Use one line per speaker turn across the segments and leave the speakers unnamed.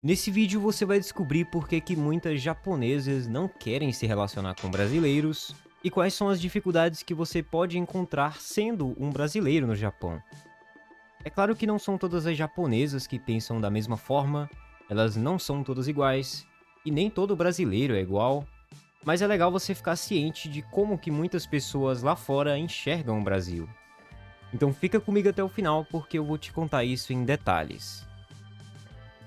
Nesse vídeo você vai descobrir por que muitas japonesas não querem se relacionar com brasileiros e quais são as dificuldades que você pode encontrar sendo um brasileiro no Japão. É claro que não são todas as japonesas que pensam da mesma forma, elas não são todas iguais, e nem todo brasileiro é igual, mas é legal você ficar ciente de como que muitas pessoas lá fora enxergam o Brasil. Então fica comigo até o final porque eu vou te contar isso em detalhes.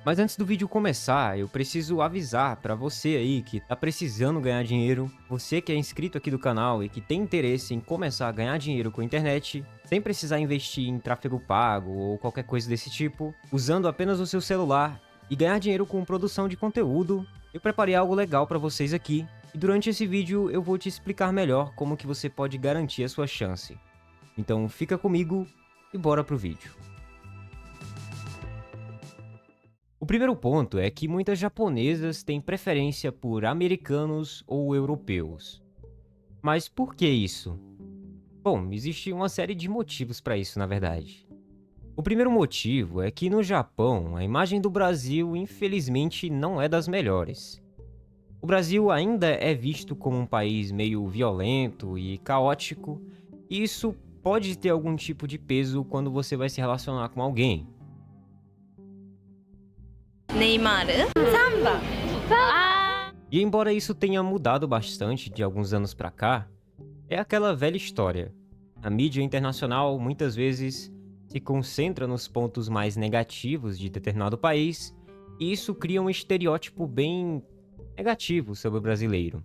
Mas antes do vídeo começar, eu preciso avisar para você aí que tá precisando ganhar dinheiro, você que é inscrito aqui do canal e que tem interesse em começar a ganhar dinheiro com a internet, sem precisar investir em tráfego pago ou qualquer coisa desse tipo, usando apenas o seu celular e ganhar dinheiro com produção de conteúdo, eu preparei algo legal para vocês aqui e durante esse vídeo eu vou te explicar melhor como que você pode garantir a sua chance. Então fica comigo e bora pro vídeo. O primeiro ponto é que muitas japonesas têm preferência por americanos ou europeus. Mas por que isso? Bom, existe uma série de motivos para isso, na verdade. O primeiro motivo é que no Japão, a imagem do Brasil infelizmente não é das melhores. O Brasil ainda é visto como um país meio violento e caótico, e isso pode ter algum tipo de peso quando você vai se relacionar com alguém.
Neymar, samba.
E embora isso tenha mudado bastante de alguns anos pra cá, é aquela velha história. A mídia internacional muitas vezes se concentra nos pontos mais negativos de determinado país, e isso cria um estereótipo bem negativo sobre o brasileiro.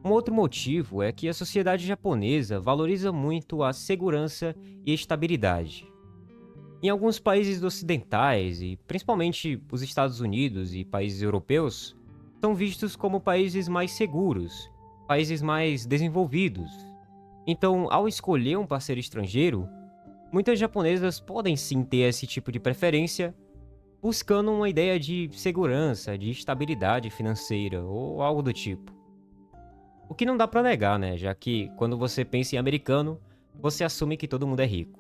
Um outro motivo é que a sociedade japonesa valoriza muito a segurança e estabilidade. Em alguns países ocidentais, e principalmente os Estados Unidos e países europeus, são vistos como países mais seguros, países mais desenvolvidos. Então, ao escolher um parceiro estrangeiro, muitas japonesas podem sim ter esse tipo de preferência, buscando uma ideia de segurança, de estabilidade financeira ou algo do tipo. O que não dá pra negar, né? Já que quando você pensa em americano, você assume que todo mundo é rico.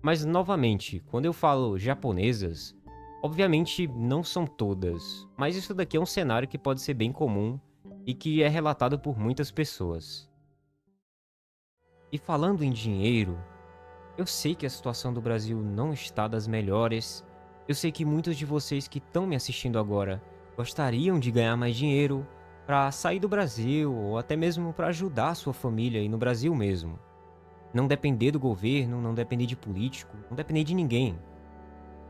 Mas, novamente, quando eu falo japonesas, obviamente não são todas, mas isso daqui é um cenário que pode ser bem comum e que é relatado por muitas pessoas. E falando em dinheiro, eu sei que a situação do Brasil não está das melhores, eu sei que muitos de vocês que estão me assistindo agora gostariam de ganhar mais dinheiro para sair do Brasil ou até mesmo para ajudar a sua família aí no Brasil mesmo. Não depender do governo, não depender de político, não depender de ninguém.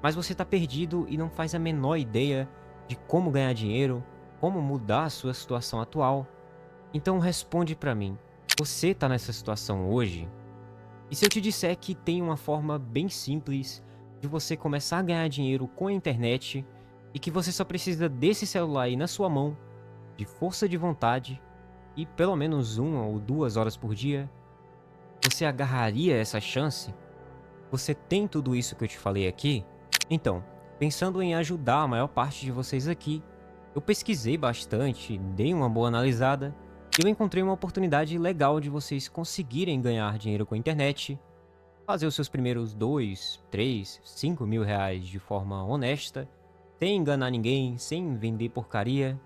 Mas você tá perdido e não faz a menor ideia de como ganhar dinheiro, como mudar a sua situação atual. Então responde pra mim, você tá nessa situação hoje? E se eu te disser que tem uma forma bem simples de você começar a ganhar dinheiro com a internet e que você só precisa desse celular aí na sua mão, de força de vontade e pelo menos 1 ou 2 horas por dia, você agarraria essa chance? Você tem tudo isso que eu te falei aqui? Então, pensando em ajudar a maior parte de vocês aqui, eu pesquisei bastante, dei uma boa analisada e eu encontrei uma oportunidade legal de vocês conseguirem ganhar dinheiro com a internet, fazer os seus primeiros 2, 3, 5 mil reais de forma honesta, sem enganar ninguém, sem vender porcaria,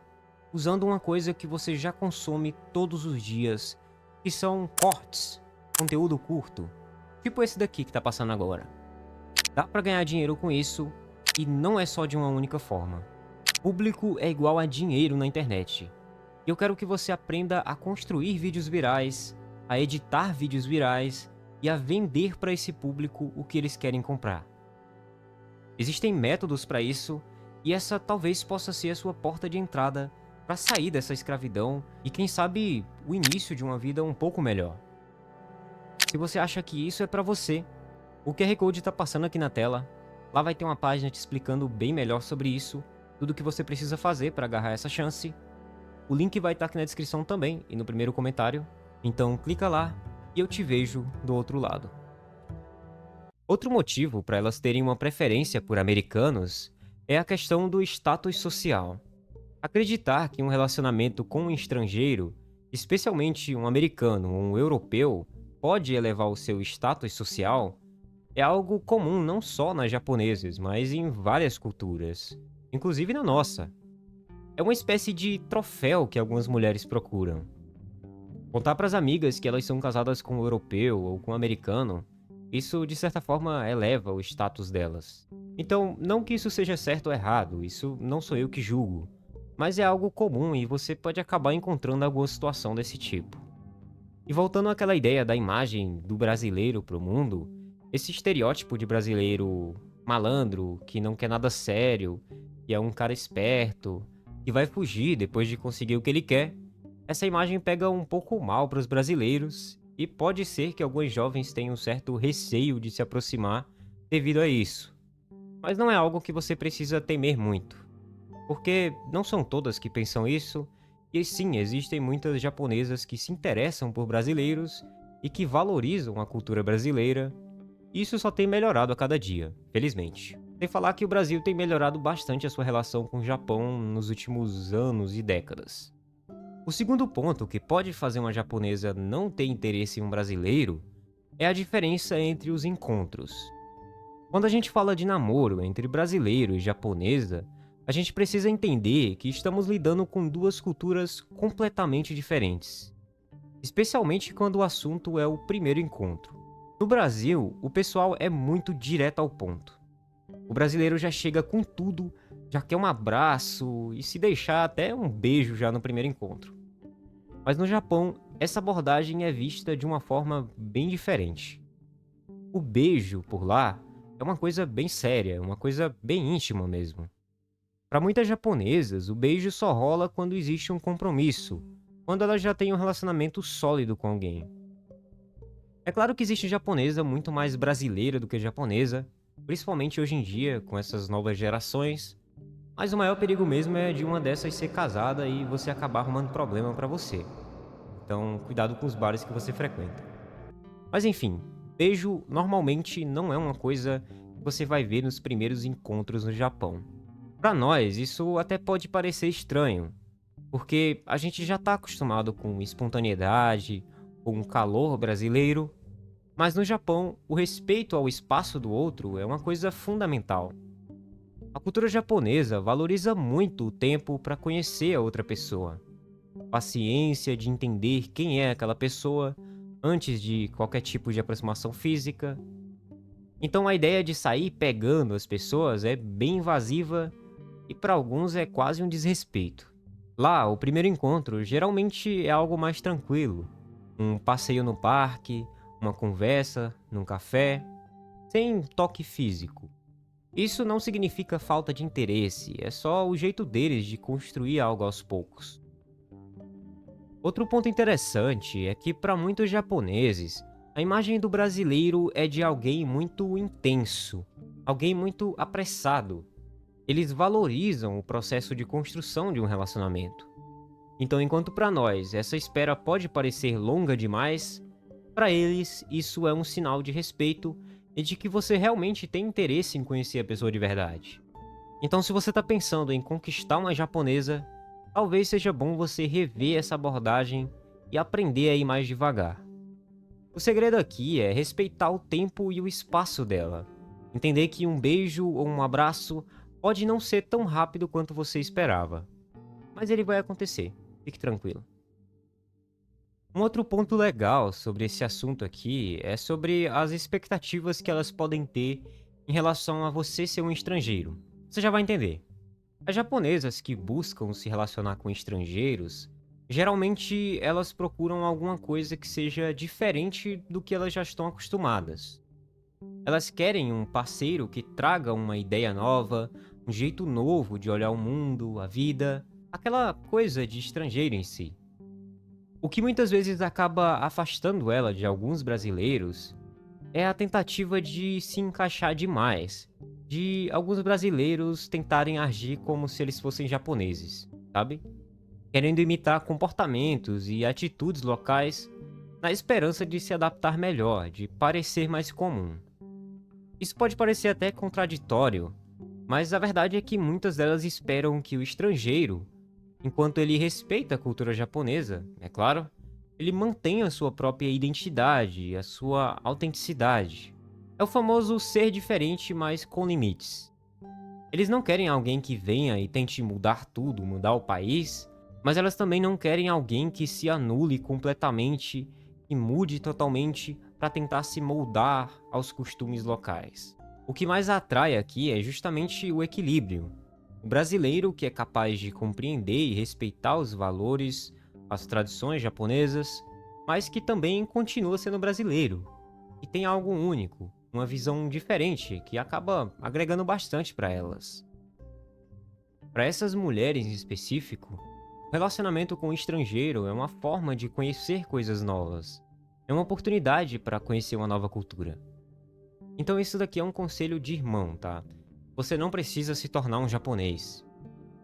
usando uma coisa que você já consome todos os dias, que são cortes, conteúdo curto, tipo esse daqui que tá passando agora. Dá pra ganhar dinheiro com isso e não é só de uma única forma. Público é igual a dinheiro na internet. E eu quero que você aprenda a construir vídeos virais, a editar vídeos virais e a vender para esse público o que eles querem comprar. Existem métodos para isso e essa talvez possa ser a sua porta de entrada para sair dessa escravidão e quem sabe o início de uma vida um pouco melhor. Se você acha que isso é pra você, o QR Code tá passando aqui na tela. Lá vai ter uma página te explicando bem melhor sobre isso, tudo o que você precisa fazer para agarrar essa chance. O link vai estar aqui na descrição também e no primeiro comentário. Então clica lá e eu te vejo do outro lado. Outro motivo para elas terem uma preferência por americanos é a questão do status social. Acreditar que um relacionamento com um estrangeiro, especialmente um americano ou um europeu, pode elevar o seu status social, é algo comum não só nas japonesas, mas em várias culturas, inclusive na nossa. É uma espécie de troféu que algumas mulheres procuram. Contar para as amigas que elas são casadas com um europeu ou com um americano, isso de certa forma eleva o status delas. Então, não que isso seja certo ou errado, isso não sou eu que julgo, mas é algo comum e você pode acabar encontrando alguma situação desse tipo. E voltando àquela ideia da imagem do brasileiro pro mundo, esse estereótipo de brasileiro malandro, que não quer nada sério, que é um cara esperto, que vai fugir depois de conseguir o que ele quer, essa imagem pega um pouco mal para os brasileiros e pode ser que alguns jovens tenham um certo receio de se aproximar devido a isso. Mas não é algo que você precisa temer muito, porque não são todas que pensam isso, e sim, existem muitas japonesas que se interessam por brasileiros e que valorizam a cultura brasileira. E isso só tem melhorado a cada dia, felizmente. Sem falar que o Brasil tem melhorado bastante a sua relação com o Japão nos últimos anos e décadas. O segundo ponto que pode fazer uma japonesa não ter interesse em um brasileiro é a diferença entre os encontros. Quando a gente fala de namoro entre brasileiro e japonesa, a gente precisa entender que estamos lidando com duas culturas completamente diferentes, especialmente quando o assunto é o primeiro encontro. No Brasil, o pessoal é muito direto ao ponto. O brasileiro já chega com tudo, já quer um abraço e se deixar até um beijo já no primeiro encontro. Mas no Japão, essa abordagem é vista de uma forma bem diferente. O beijo por lá é uma coisa bem séria, uma coisa bem íntima mesmo. Para muitas japonesas, o beijo só rola quando existe um compromisso, quando elas já têm um relacionamento sólido com alguém. É claro que existe japonesa muito mais brasileira do que japonesa, principalmente hoje em dia, com essas novas gerações, mas o maior perigo mesmo é de uma dessas ser casada e você acabar arrumando problema para você. Então, cuidado com os bares que você frequenta. Mas enfim, beijo normalmente não é uma coisa que você vai ver nos primeiros encontros no Japão. Para nós, isso até pode parecer estranho, porque a gente já está acostumado com espontaneidade, com o calor brasileiro, mas no Japão, o respeito ao espaço do outro é uma coisa fundamental. A cultura japonesa valoriza muito o tempo para conhecer a outra pessoa, paciência de entender quem é aquela pessoa antes de qualquer tipo de aproximação física. Então a ideia de sair pegando as pessoas é bem invasiva e para alguns é quase um desrespeito. Lá, o primeiro encontro geralmente é algo mais tranquilo, um passeio no parque, uma conversa, num café, sem toque físico. Isso não significa falta de interesse, é só o jeito deles de construir algo aos poucos. Outro ponto interessante é que para muitos japoneses, a imagem do brasileiro é de alguém muito intenso, alguém muito apressado. Eles valorizam o processo de construção de um relacionamento. Então, enquanto para nós essa espera pode parecer longa demais, para eles isso é um sinal de respeito e de que você realmente tem interesse em conhecer a pessoa de verdade. Então, se você está pensando em conquistar uma japonesa, talvez seja bom você rever essa abordagem e aprender a ir mais devagar. O segredo aqui é respeitar o tempo e o espaço dela. Entender que um beijo ou um abraço pode não ser tão rápido quanto você esperava, mas ele vai acontecer, fique tranquilo. Um outro ponto legal sobre esse assunto aqui é sobre as expectativas que elas podem ter em relação a você ser um estrangeiro. Você já vai entender. As japonesas que buscam se relacionar com estrangeiros, geralmente elas procuram alguma coisa que seja diferente do que elas já estão acostumadas. Elas querem um parceiro que traga uma ideia nova, um jeito novo de olhar o mundo, a vida, aquela coisa de estrangeiro em si. O que muitas vezes acaba afastando ela de alguns brasileiros é a tentativa de se encaixar demais, de alguns brasileiros tentarem agir como se eles fossem japoneses, sabe? Querendo imitar comportamentos e atitudes locais na esperança de se adaptar melhor, de parecer mais comum. Isso pode parecer até contraditório, mas a verdade é que muitas delas esperam que o estrangeiro, enquanto ele respeita a cultura japonesa, é claro, ele mantenha a sua própria identidade, a sua autenticidade. É o famoso ser diferente, mas com limites. Eles não querem alguém que venha e tente mudar tudo, mudar o país, mas elas também não querem alguém que se anule completamente e mude totalmente para tentar se moldar aos costumes locais. O que mais atrai aqui é justamente o equilíbrio. O brasileiro que é capaz de compreender e respeitar os valores, as tradições japonesas, mas que também continua sendo brasileiro, e tem algo único, uma visão diferente que acaba agregando bastante para elas. Para essas mulheres em específico, o relacionamento com o estrangeiro é uma forma de conhecer coisas novas. É uma oportunidade para conhecer uma nova cultura. Então isso daqui é um conselho de irmão, tá? Você não precisa se tornar um japonês.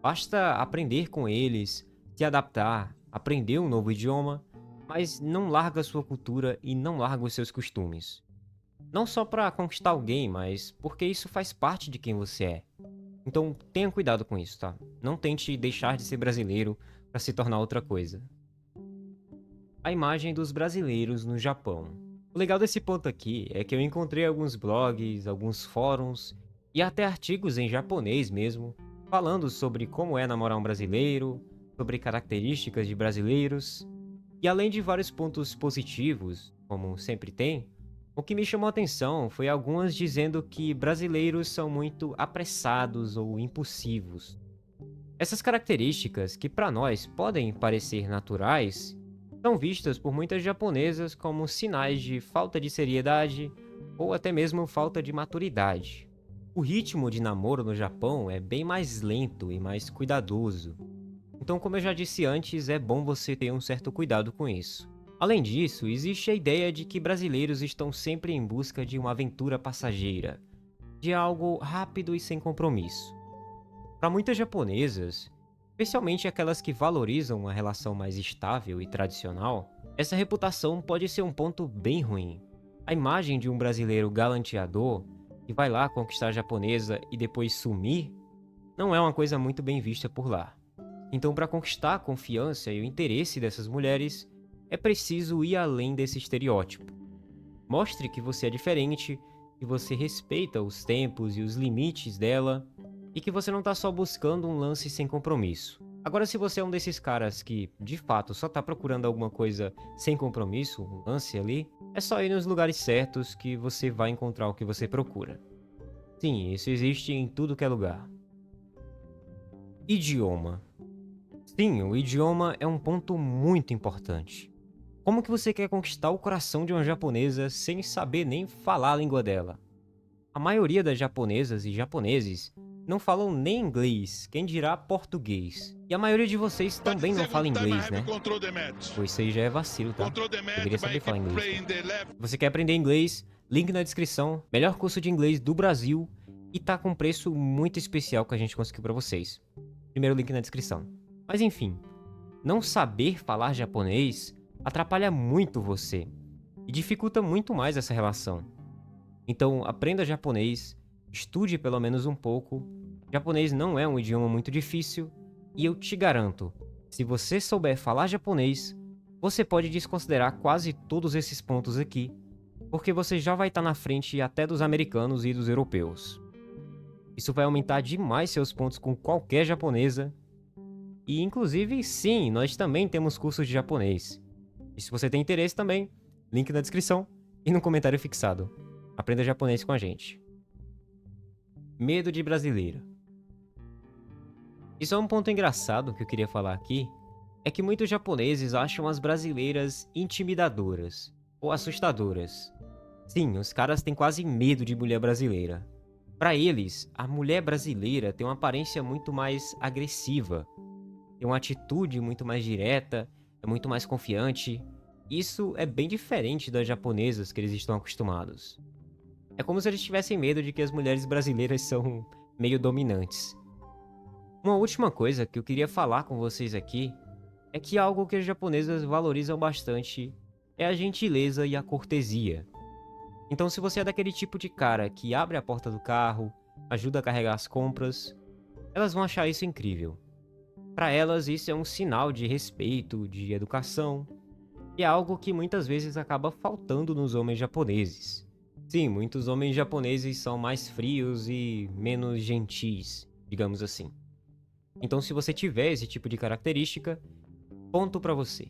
Basta aprender com eles, se adaptar, aprender um novo idioma, mas não larga sua cultura e não larga os seus costumes. Não só para conquistar alguém, mas porque isso faz parte de quem você é. Então tenha cuidado com isso, tá? Não tente deixar de ser brasileiro para se tornar outra coisa. A imagem dos brasileiros no Japão. O legal desse ponto aqui é que eu encontrei alguns blogs, alguns fóruns e até artigos em japonês mesmo, falando sobre como é namorar um brasileiro, sobre características de brasileiros. E além de vários pontos positivos, como sempre tem, o que me chamou a atenção foi algumas dizendo que brasileiros são muito apressados ou impulsivos. Essas características, que para nós podem parecer naturais, são vistas por muitas japonesas como sinais de falta de seriedade ou até mesmo falta de maturidade. O ritmo de namoro no Japão é bem mais lento e mais cuidadoso. Então, como eu já disse antes, é bom você ter um certo cuidado com isso. Além disso, existe a ideia de que brasileiros estão sempre em busca de uma aventura passageira, de algo rápido e sem compromisso. Para muitas japonesas, especialmente aquelas que valorizam uma relação mais estável e tradicional, essa reputação pode ser um ponto bem ruim. A imagem de um brasileiro galanteador, que vai lá conquistar a japonesa e depois sumir, não é uma coisa muito bem vista por lá. Então, para conquistar a confiança e o interesse dessas mulheres, é preciso ir além desse estereótipo. Mostre que você é diferente, que você respeita os tempos e os limites dela, e que você não está só buscando um lance sem compromisso. Agora, se você é um desses caras que, de fato, só está procurando alguma coisa sem compromisso, um lance ali, é só ir nos lugares certos que você vai encontrar o que você procura. Sim, isso existe em tudo que é lugar. Idioma. Sim, o idioma é um ponto muito importante. Como que você quer conquistar o coração de uma japonesa sem saber nem falar a língua dela? A maioria das japonesas e japoneses não falam nem inglês, quem dirá português. E a maioria de vocês também não fala inglês, né? Pois isso aí já é vacilo, tá? Deveria saber falar inglês. Se você quer aprender inglês, link na descrição, melhor curso de inglês do Brasil e tá com um preço muito especial que a gente conseguiu pra vocês. Primeiro link na descrição. Mas enfim, não saber falar japonês atrapalha muito você e dificulta muito mais essa relação. Então, aprenda japonês, estude pelo menos um pouco. Japonês não é um idioma muito difícil e eu te garanto, se você souber falar japonês, você pode desconsiderar quase todos esses pontos aqui, porque você já vai estar na frente até dos americanos e dos europeus. Isso vai aumentar demais seus pontos com qualquer japonesa. E inclusive, sim, nós também temos cursos de japonês. E se você tem interesse também, link na descrição e no comentário fixado. Aprenda japonês com a gente. Medo de brasileira. Isso é um ponto engraçado que eu queria falar aqui, é que muitos japoneses acham as brasileiras intimidadoras ou assustadoras. Sim, os caras têm quase medo de mulher brasileira. Para eles, a mulher brasileira tem uma aparência muito mais agressiva, tem uma atitude muito mais direta, é muito mais confiante. Isso é bem diferente das japonesas que eles estão acostumados. É como se eles tivessem medo de que as mulheres brasileiras são meio dominantes. Uma última coisa que eu queria falar com vocês aqui é que algo que as japonesas valorizam bastante é a gentileza e a cortesia. Então, se você é daquele tipo de cara que abre a porta do carro, ajuda a carregar as compras, elas vão achar isso incrível. Para elas, isso é um sinal de respeito, de educação, e é algo que muitas vezes acaba faltando nos homens japoneses. Sim, muitos homens japoneses são mais frios e menos gentis, digamos assim. Então, se você tiver esse tipo de característica, ponto pra você.